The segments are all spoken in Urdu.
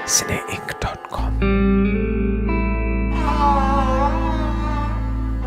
cineinc.com.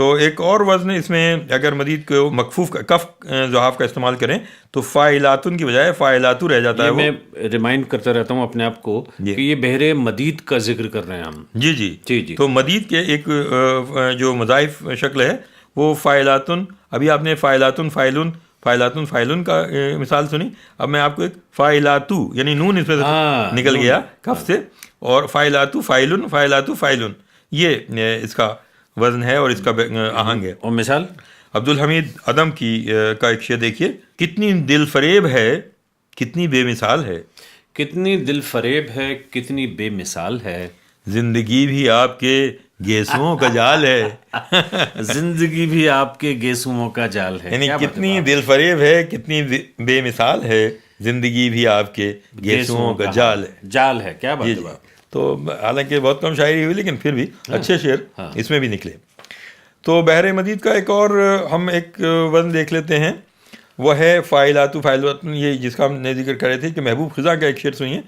تو ایک اور وزن اس میں اگر مزید کو مکفوف کف زحاف کا استعمال کریں تو فاعلاتن کی بجائے فاعلاتو رہ جاتا ہے. میں ریمائنڈ کرتا رہتا ہوں اپنے آپ کو کہ یہ بحر مدید کا ذکر کر رہے ہیں ہم. جی جی جی. تو مدید کے ایک جو مضاعف شکل ہے وہ فاعلاتن. ابھی آپ نے فاعلاتن فاعلن فاعلاتن فاعلن کا مثال سنی. اب میں آپ کو ایک فاعلاتو یعنی نون اس میں سے نکل گیا کف سے, اور فاعلاتو فاعلن فاعلاتو فاعلن, یہ اس کا وزن ہے اور اس کا آہنگ ہے. اور مثال عبدالحمید عدم کی کا ایک شعر دیکھیے. کتنی دل فریب ہے کتنی بے مثال ہے, کتنی دل فریب ہے کتنی بے مثال ہے, زندگی بھی آپ کے گیسوؤں کا جال ہے. زندگی بھی آپ کے گیسوؤں کا جال ہے. یعنی کتنی دل فریب ہے کتنی بے مثال ہے, زندگی بھی آپ کے گیسوؤں کا جال ہے. جال ہے, کیا بات ہے. تو حالانکہ بہت کم شاعری ہوئی لیکن پھر بھی اچھے شعر اس میں بھی نکلے. تو بحر مدید کا ایک اور ہم ایک وزن دیکھ لیتے ہیں, وہ ہے فاعلاتو فاعلاتن. یہ جس کا ہم نے ذکر کر رہے تھے کہ محبوب خزاں کا ایک شعر سنیے.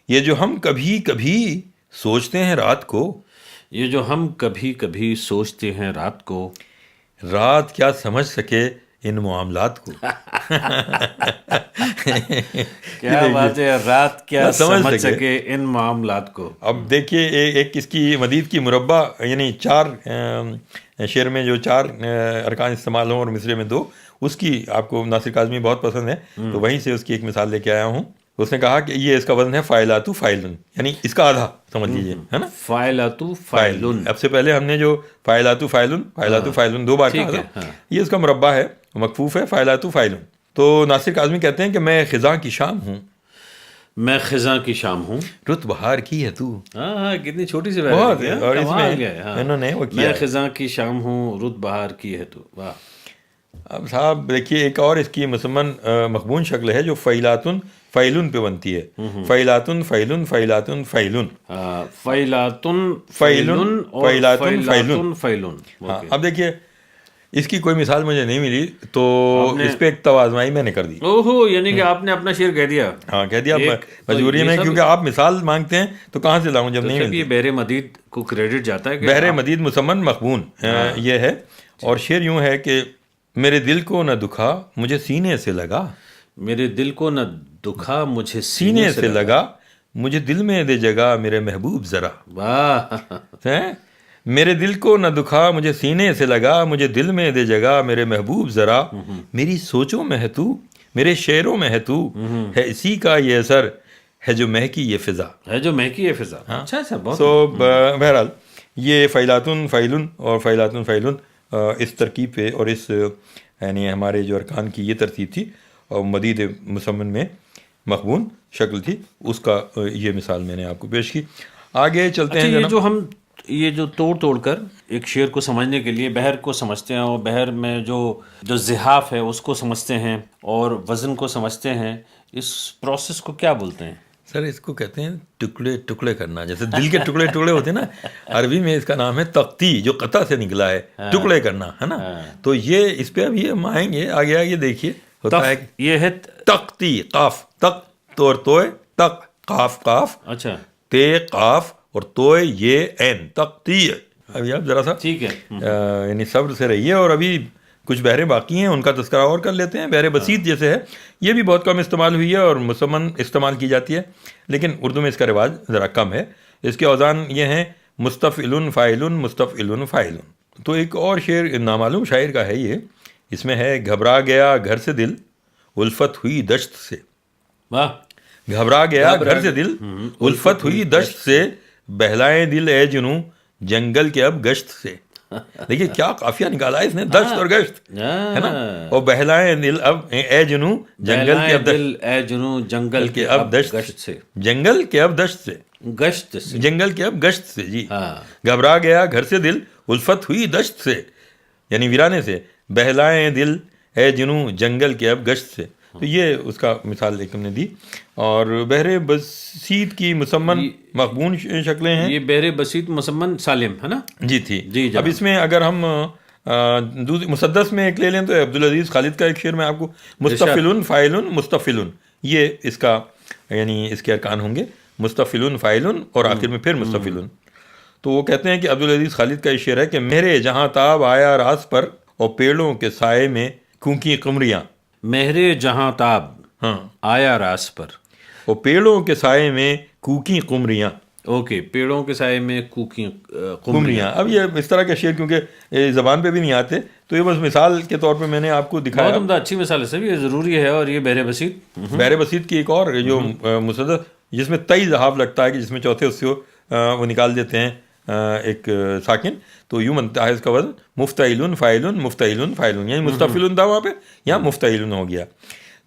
یہ جو ہم کبھی کبھی سوچتے ہیں رات کو, یہ جو ہم کبھی کبھی سوچتے ہیں رات کو, رات کیا سمجھ سکے ان معاملات کو. کیا بات ہے, رات کیا سمجھ سکے ان معاملات کو. اب دیکھیے ایک اس کی مدید کی مربع یعنی 4 شعر میں جو 4 ارکان استعمال ہوں اور مصرے میں 2, اس کی آپ کو ناصر کاظمی بہت پسند ہے تو وہیں سے اس کی ایک مثال لے کے آیا ہوں. اس نے کہا کہ یہ اس کا وزن ہے فاعلاتو فاعلن, یعنی اس کا آدھا سمجھ لیجیے, ہے نا. فاعلاتو فاعلن. اب سے پہلے ہم نے جو فاعلاتو فاعلن فاعلاتو فاعلن 2 بار کہا تھا, یہ اس کا مربع ہے, مکفوف ہے فاعلاتو فاعلن. تو ناصر کاظمی کہتے ہیں کہ میں خزاں کی شام ہوں, میں خزاں کی شام ہوں, رت بہار کی ہے تو. ہاں کتنی چھوٹی سی بات ہے, اور اس میں انہوں نے وہ کیا, میں خزاں کی شام ہوں رت بہار کی ہے تو. واہ. اب صاحب دیکھیے ایک اور اس کی مسمن مخبون شکل ہے جو فعلاتن فعلن پہ بنتی ہے. فعلاتن فعلن فعلاتن فعلن فعلاتن فعلن فعلاتن فعلن فعلن. اب دیکھیے اس کی کوئی مثال مجھے نہیں ملی تو اس پہ ایک توازمائی میں نے کر دی. اوہو, یعنی کہ آپ نے اپنا شعر کہہ دیا. ہاں کہہ دیا مجبوری میں, کیونکہ آپ مثال مانگتے ہیں تو کہاں سے لاؤں جب نہیں ملتی. یہ بحر مدید کو کریڈٹ جاتا ہے. بحر مدید مسمن مخبون یہ ہے, اور شعر یوں ہے کہ میرے دل کو نہ دکھا مجھے سینے سے لگا, میرے دل کو نہ دکھا مجھے سینے سے لگا, مجھے دل میں دے جگہ میرے محبوب ذرا. واہ. میرے دل کو نہ دکھا مجھے سینے سے لگا, مجھے دل میں دے جگہ میرے محبوب ذرا, میری سوچوں میں ہے تو میرے شعروں میں ہے تو, ہے اسی کا یہ اثر ہے جو مہکی یہ فضا, ہے جو مہکی یہ فضا. اچھا اچھا, بہت. سو بہرحال یہ فعلاتن فعلن اور فعلاتن فعلن اس ترکیب پہ اور اس یعنی ہمارے جو ارکان کی یہ ترتیب تھی اور مدید مسمن میں مخبون شکل تھی, اس کا یہ مثال میں نے آپ کو پیش کی. آگے چلتے ہیں. یہ جو ہم یہ جو توڑ کر ایک شعر کو سمجھنے کے لیے بحر کو سمجھتے ہیں اور بحر میں جو زحاف ہے اس کو سمجھتے ہیں اور وزن کو سمجھتے ہیں, اس پروسیس کو کیا بولتے ہیں؟ سر اس کو کہتے ہیں ٹکڑے ٹکڑے کرنا. جیسے دل کے ٹکڑے ٹکڑے ہوتے ہیں نا, عربی میں اس کا نام ہے تقتی, جو قطع سے نکلا ہے, ٹکڑے کرنا, ہے نا. تو یہ اس پہ اب یہ ہم آئیں گے آگے آگے دیکھیے ہوتا ہے. یہ ہے تقتی, قاف تق تو توئے تق, قاف قاف, اچھا تے قاف اور توئے یہ عین, تقتی. ابھی آپ ذرا سا ٹھیک ہے یعنی صبر سے رہیے, اور ابھی کچھ بحریں باقی ہیں ان کا تذکرہ اور کر لیتے ہیں. بحر بسیط جیسے ہے یہ بھی بہت کم استعمال ہوئی ہے اور مسمن استعمال کی جاتی ہے, لیکن اردو میں اس کا رواج ذرا کم ہے. اس کے اوزان یہ ہیں مستفعل فاعل مستفعل فاعل. تو ایک اور شعر نامعلوم شاعر کا ہے یہ, اس میں ہے گھبرا گیا گھر سے دل الفت ہوئی دشت سے. واہ. گھبرا گیا گھر سے دل الفت ہوئی دشت سے, بہلائیں دل اے جنوں جنگل کے اب گشت سے. دیکھیے کیا قافیہ نکالا ہے اس نے, دشت اور گشت, ہے نا. اور بہلائیں دل اب اے جنوں جنگل کے اب دل, اے جنوں جنگل کے اب گشت سے, جنگل کے اب دشت سے, گشت سے, جنگل کے اب گشت سے. جی گھبرا گیا گھر سے دل الفت ہوئی دشت سے, یعنی ویرانے سے, بہلائیں دل اے جنوں جنگل کے اب گشت سے. تو یہ اس کا مثال ایک ہم نے دی. اور بحر بسیط کی مسمن مخبون شکلیں ہیں. یہ بحر بسیط مسمن سالم ہے نا. جی تھی. اب اس میں اگر ہم مسدس میں ایک لے لیں تو عبدالعزیز خالد کا ایک شعر میں آپ کو مستفعل فاعل مستفعل, یہ اس کا یعنی اس کے ارکان ہوں گے, مستفعل فاعل اور آخر میں پھر مستفعل. تو وہ کہتے ہیں کہ عبدالعزیز خالد کا یہ شعر ہے کہ میرے جہاں تاب آیا راس پر اور پیڑوں کے سائے میں کونکی قمریاں. مہر جہاں تاب ہاں آیا راس پر. اور پیڑوں کے سائے میں کوکی قمریاں. اوکے, پیڑوں کے سائے میں کوکی قمریاں. اب یہ اس طرح کے شعر کیونکہ زبان پہ بھی نہیں آتے تو یہ بس مثال کے طور پہ میں نے آپ کو دکھایا. بہت عمدہ, اچھی مثال ہے سر, یہ ضروری ہے. اور یہ بحر بسیط, بحر بسیط کی ایک اور جو مسدس جس میں 23 زحاف لگتا ہے کہ جس میں چوتھے اس کو وہ نکال دیتے ہیں ایک ساکن, تو یوں بنتا ہے اس کا وزن مفتعلن فاعلن مفتعلن فاعلن, یعنی مستفعلن تھا وہاں پہ, یہاں مفتعلن ہو گیا.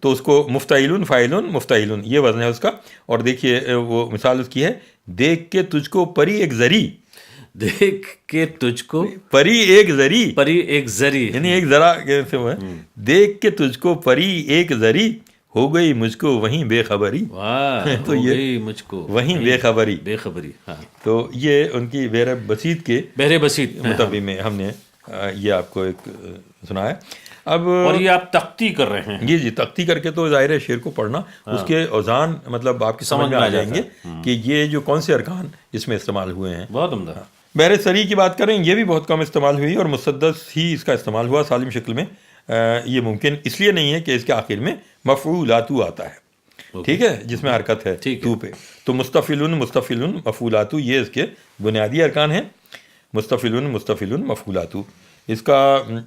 تو اس کو مفتعلن فاعلن مفتعلن یہ وزن ہے اس کا. اور دیکھیے وہ مثال اس کی ہے, دیکھ کے تجھ کو پری ایک زری, دیکھ کے تجھ کو پری ایک زری, پری ایک زری, یعنی ایک ذرا کیسے وہ ہے, دیکھ کے تجھ کو پری ایک زری, ہو گئی مجھ کو وہیں بے خبری. واہ, تو ہو یہ گئی مجھ کو وہیں بے خبری. بے خبری. ہاں, تو یہ ان کی بحر بسیط کے بحر بسیط مطابق میں ہم نے یہ آپ کو ایک سنا ہے. اب اور یہ آپ تختی کر رہے ہیں. جی تختی کر کے تو ظاہر ہے شعر کو پڑھنا, اس کے اوزان مطلب آپ کی سمجھ میں آ جائیں گے کہ یہ جو کون سے ارکان اس میں استعمال ہوئے ہیں. بہت عمدہ. بحر سری کی بات کریں, یہ بھی بہت کم استعمال ہوئی اور مسدس ہی اس کا استعمال ہوا سالم شکل میں. یہ ممکن اس لیے نہیں ہے کہ اس کے آخر میں مفعولاتو آتا ہے, ٹھیک ہے, جس میں حرکت ہے تو پہ. تو مستفعلن مستفعلن مفعولاتو یہ اس کے بنیادی ارکان ہیں. مستفعلن مستفعلن مفعولاتو. اس کا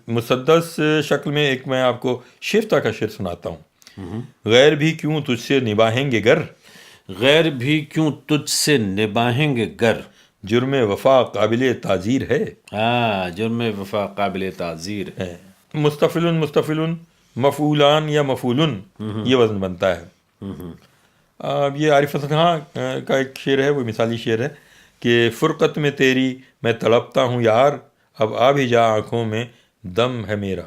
مسدس شکل میں ایک میں آپ کو شیفتہ کا شعر سناتا ہوں. غیر بھی کیوں تجھ سے نباہیں گے گر, غیر بھی کیوں تجھ سے نباہیں گے گر, جرم وفا قابل تعزیر ہے. ہاں, جرم وفا قابل تعزیر ہے. مستفعلن مستفعلن مفعولان یا مفعولن یہ وزن بنتا ہے. اب یہ عارف حسن خان کا ایک شعر ہے, وہ مثالی شعر ہے کہ فرقت میں تیری میں تڑپتا ہوں یار, اب آ بھی جا آنکھوں میں دم ہے میرا.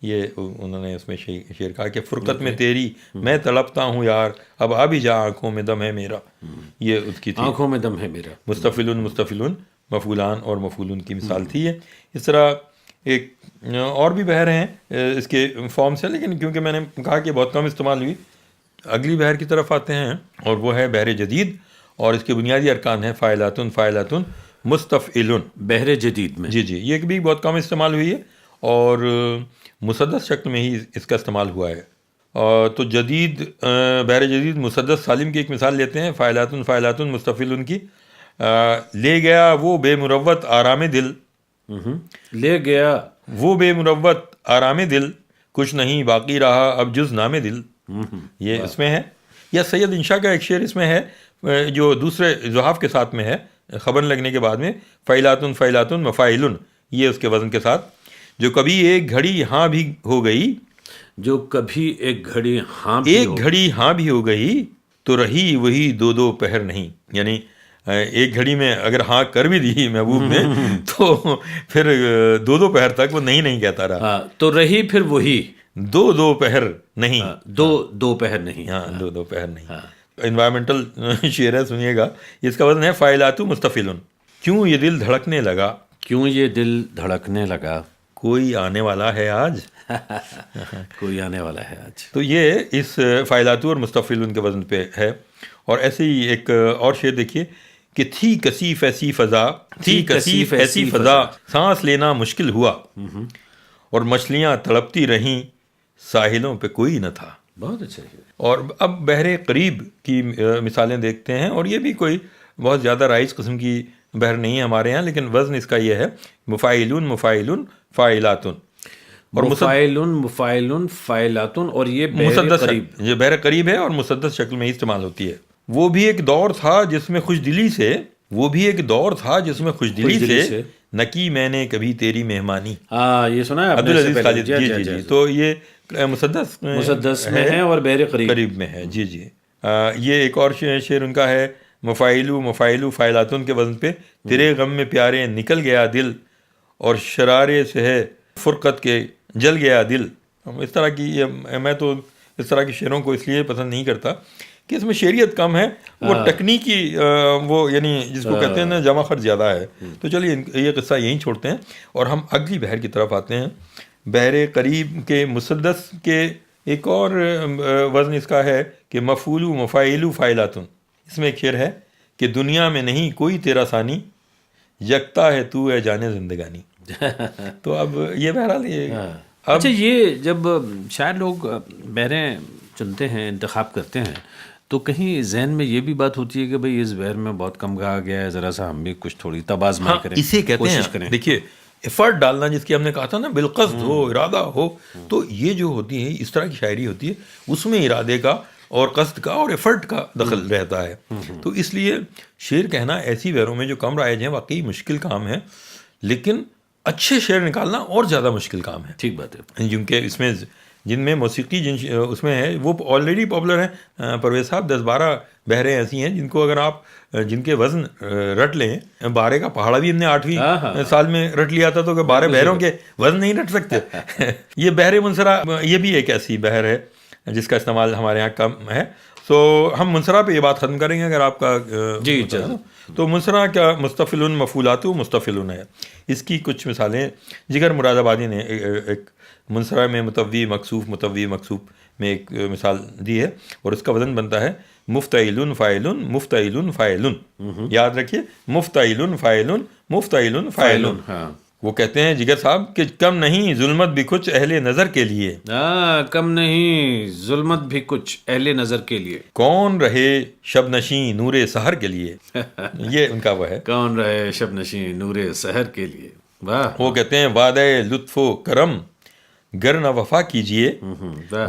یہ انہوں نے اس میں شعر کہا کہ فرقت میں تیری میں تڑپتا ہوں یار, اب آ بھی جا آنکھوں میں دم ہے میرا. یہ اس کی تھی, آنکھوں میں دم ہے میرا. مستفعلن مستفعلن مفعولان اور مفعولن کی مثال تھی. اس طرح ایک اور بھی بحر ہیں اس کے فارم سے, لیکن کیونکہ میں نے کہا کہ بہت کم استعمال ہوئی, اگلی بحر کی طرف آتے ہیں اور وہ ہے بحر جدید. اور اس کے بنیادی ارکان ہیں فاعلاتن فاعلاتن مستفعلن. بحر جدید میں جی یہ بھی بہت کم استعمال ہوئی ہے اور مسدس شکل میں ہی اس کا استعمال ہوا ہے. تو جدید بحر جدید مسدس سالم کی ایک مثال لیتے ہیں فاعلاتن فاعلاتن مستفعلن کی. لے گیا وہ بے مروت آرام دل, لے گیا وہ بے مروت آرام دل, کچھ نہیں باقی رہا اب جز نام دل. یہ اس میں ہے. یا سید انشاء کا ایک شعر اس میں ہے جو دوسرے زحاف کے ساتھ میں ہے, خبر لگنے کے بعد میں فعلاتن فعلاتن مفاعلن, یہ اس کے وزن کے ساتھ. جو کبھی ایک گھڑی ہاں بھی ہو گئی, جو کبھی ایک گھڑی ہاں ایک گھڑی ہاں بھی ہو گئی, تو رہی وہی دو دو پہر نہیں. یعنی ایک گھڑی میں اگر ہاں کر بھی دی محبوب نے تو پھر دو دو پہر تک وہ نہیں کہتا رہا. تو رہی پھر وہی دو دو پہر نہیں, دو پہر نہیں. ہاں دو پہر نہیں. انوائرمنٹل شعر ہے, سنیے گا. اس کا وزن ہے فاعلاتو مستفعلن. کیوں یہ دل دھڑکنے لگا, کیوں یہ دل دھڑکنے لگا, کوئی آنے والا ہے آج, کوئی آنے والا ہے آج. تو یہ اس فاعلاتو اور مستفعلن کے وزن پہ ہے. اور ایسے ہی ایک اور شعر دیکھیے کہ تھی کثیف ایسی فضا, تھی کثیف ایسی فضا, سانس لینا مشکل ہوا, اور مچھلیاں تڑپتی رہیں, ساحلوں پہ کوئی نہ تھا. بہت اچھا. اور اب بحر قریب کی مثالیں دیکھتے ہیں, اور یہ بھی کوئی بہت زیادہ رائج قسم کی بحر نہیں ہے ہمارے یہاں, لیکن وزن اس کا یہ ہے مفاعلون مفاعلون فاعلاتن. اور مفاعلون مفاعلون فاعلاتن, اور یہ مسدس قریب, یہ بحر قریب ہے اور مسدس شکل میں ہی استعمال ہوتی ہے. وہ بھی ایک دور تھا جس میں خوش دلی سے, وہ بھی ایک دور تھا جس میں خوش دلی سے نہ کی میں نے کبھی تیری مہمانی. یہ سنا ہے عبدالعزیز خالد. جی تو یہ مسدس میں ہے اور بحر قریب میں ہے. جی یہ ایک اور شعر ان کا ہے مفاعلو مفاعلو فاعلاتن کے وزن پہ. تیرے غم میں پیارے نکل گیا دل, اور شرارے سے ہے فرقت کے جل گیا دل. اس طرح کی میں تو اس طرح کے شعروں کو اس لیے پسند نہیں کرتا کہ اس میں شعریت کم ہے, وہ تکنیکی وہ یعنی جس کو کہتے ہیں نا جمع خرچ زیادہ ہے. تو چلیے یہ قصہ یہیں چھوڑتے ہیں اور ہم اگلی بحر کی طرف آتے ہیں. بحر قریب کے مسدس کے ایک اور وزن اس کا ہے کہ مفعولو مفاعلو فاعلاتن. اس میں ایک شعر ہے کہ دنیا میں نہیں کوئی تیرا ثانی, یکتا ہے تو اے جانے زندگانی. تو اب یہ بہرحال یہ اچھا، یہ جب شاعر لوگ بہریں چنتے ہیں، انتخاب کرتے ہیں، تو کہیں ذہن میں یہ بھی بات ہوتی ہے کہ بھئی اس بہر میں بہت کم گایا گیا ہے، ذرا سا ہم بھی کچھ تھوڑی تبازمائی کریں، اسے کہتے کوشش ہیں. کریں. دیکھیے ایفرٹ ڈالنا، جس کی ہم نے کہا تھا نا، بالقصد ہو، ارادہ ہو. تو یہ جو ہوتی ہے، اس طرح کی شاعری ہوتی ہے، اس میں ارادے کا اور قصد کا اور ایفرٹ کا دخل رہتا ہے. تو اس لیے شعر کہنا ایسی بہروں میں جو کم رائج ہیں واقعی مشکل کام ہے، لیکن اچھے شعر نکالنا اور زیادہ مشکل کام ہے. ٹھیک بات ہے. کیونکہ اس میں جن میں موسیقی اس میں ہے وہ آلریڈی پاپولر ہیں. پرویز صاحب 10-12 بہریں ایسی ہیں جن کو اگر آپ جن کے وزن رٹ لیں، 12 کا پہاڑا بھی ہم نے 8ویں سال میں رٹ لیا تھا، تو کہ 12 بہروں کے وزن نہیں رٹ سکتے. یہ بحر منصرہ یہ بھی ایک ایسی بحر ہے جس کا استعمال ہمارے یہاں کم ہے. تو ہم منصرہ پہ یہ بات ختم کریں گے اگر آپ کا جی. تو منصرہ کیا مستفل مفولات مستفل ہے. اس کی کچھ مثالیں جگر مراد آبادی نے ایک منصرہ میں متوی مکسوف میں ایک مثال دی ہے، اور اس کا وزن بنتا ہے مفتعل فاعل مفتعل فاعل. یاد رکھیے، مفتعل فاعل مفتعل فاعل. وہ کہتے ہیں جگر صاحب کہ کم نہیں ظلمت بھی کچھ اہل نظر کے لیے. کم نہیں ظلمت بھی کچھ اہل نظر کے لیے. کون رہے شب نشیں نور سحر کے لیے. یہ ان کا وہ ہے، کون رہے شب نشیں نور سحر کے لیے. واہ. وہ کہتے ہیں وعدہ لطف و کرم گر نہ وفا کیجئے.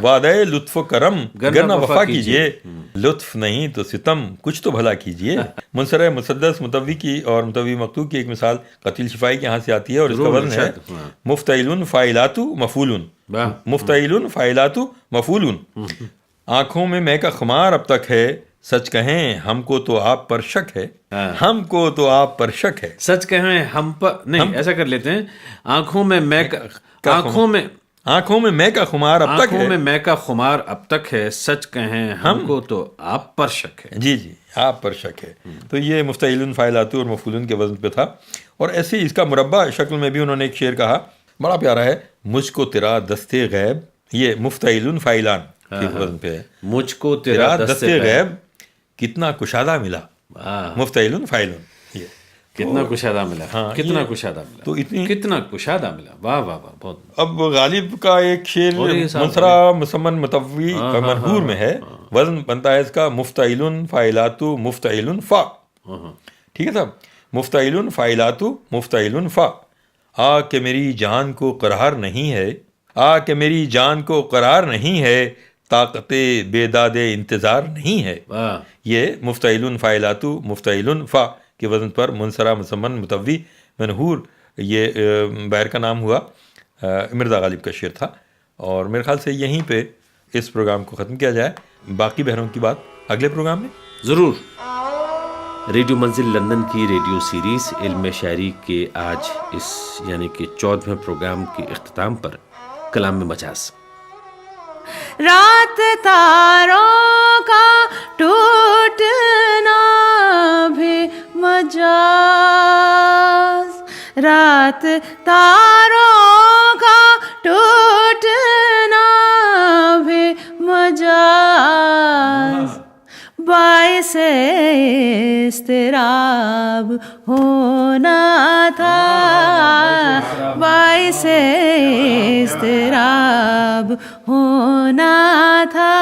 وعدہ لطف و کرم گر نہ وفا کیجئے. لطف نہیں تو ستم کچھ تو بھلا کیجئے. منصرہ مسدس متوی کی اور متوی مقطوع کی ایک مثال قتیل شفائی کے یہاں سے آتی ہے، اور اس کا وزن ہے مفتعل فاعلات مفعول. مفتعل فاعلات مفعول. آنکھوں میں میں کا خمار اب تک ہے، سچ کہیں ہم کو تو آپ پر شک ہے. ہم کو تو آپ پر شک ہے. سچ کہیں ہم پر نہیں، ایسا کر لیتے ہیں، آنکھوں میں میں کا خمار اب تک ہے. آنکھوں میں میں کا خمار اب تک ہے، سچ کہیں ہم کو تو آپ پر شک ہے. جی آپ پر شک ہے. تو یہ مفتعل فاعلات اور مفعول کے وزن پہ تھا. اور ایسے اس کا مربع شکل میں بھی انہوں نے ایک شعر کہا، بڑا پیارا ہے. مجھ کو تیرا دستے غیب، یہ مفتعل فاعلان کے وزن پہ ہے. مجھ کو تیرا دستے غیب کتنا کشادہ ملا. مفتعل فاعل. کتنا کشادہ ملا. کتنا کشادہ ملا. تو کتنا کشادہ ملا. واہ واہ واہ. بہت. اب غالب کا ایک شعر منصرہ مسمن متوی منہور میں ہے، وزن بنتا ہے اس کا مفتعل فاعلات مفتعل فا. ٹھیک ہے صاحب، مفتعل فاعلات مفتعل فا. آ کہ میری جان کو قرار نہیں ہے، آ کہ میری جان کو قرار نہیں ہے، طاقت بیداد انتظار نہیں ہے. یہ مفتعل فاعلات مفتعل فا کے وزن پر منصرہ مسمن متوی منہور یہ بحر کا نام ہوا. مرزا غالب کا شعر تھا. اور میرے خیال سے یہیں پہ اس پروگرام کو ختم کیا جائے. باقی بحروں کی بات اگلے پروگرام میں ضرور. ریڈیو منزل لندن کی ریڈیو سیریز علم شاعری کے آج اس یعنی کہ 14ویں پروگرام کے اختتام پر کلام مجاز. رات تاروں کا ٹوٹنا بھی مجاز، رات تاروں کا ٹوٹنا بھی مجاز، باعث اضطراب ہونا تھا، باعث اضطراب ہونا تھا،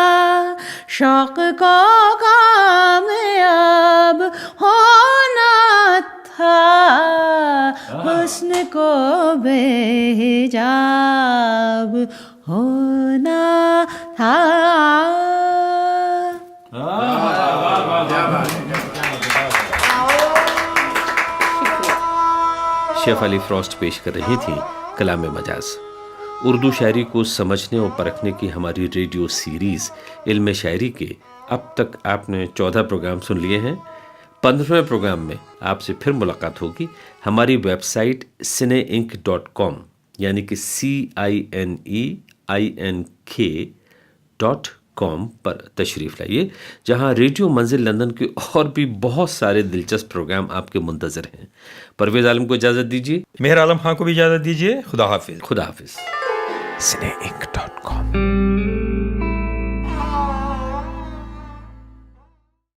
شوق کو کامیاب ہونا تھا، حسن کو بے حجاب ہونا تھا. شیف علی فراسٹ پیش کر رہی تھیں کلام مجاز. اردو شاعری کو سمجھنے اور پرکھنے کی ہماری ریڈیو سیریز علم شاعری کے اب تک آپ نے 14 پروگرام سن لیے ہیں. 15ویں پروگرام میں آپ سے پھر ملاقات ہوگی. ہماری ویب سائٹ cineink.com یعنی کہ CINEINK.com پر تشریف لائیے، جہاں ریڈیو منزل لندن کے اور بھی بہت سارے دلچسپ پروگرام آپ کے منتظر ہیں. پرویز عالم کو اجازت دیجیے. مہر عالم خان کو بھی اجازت دیجیے. خدا حافظ. خدا حافظ. cineink.com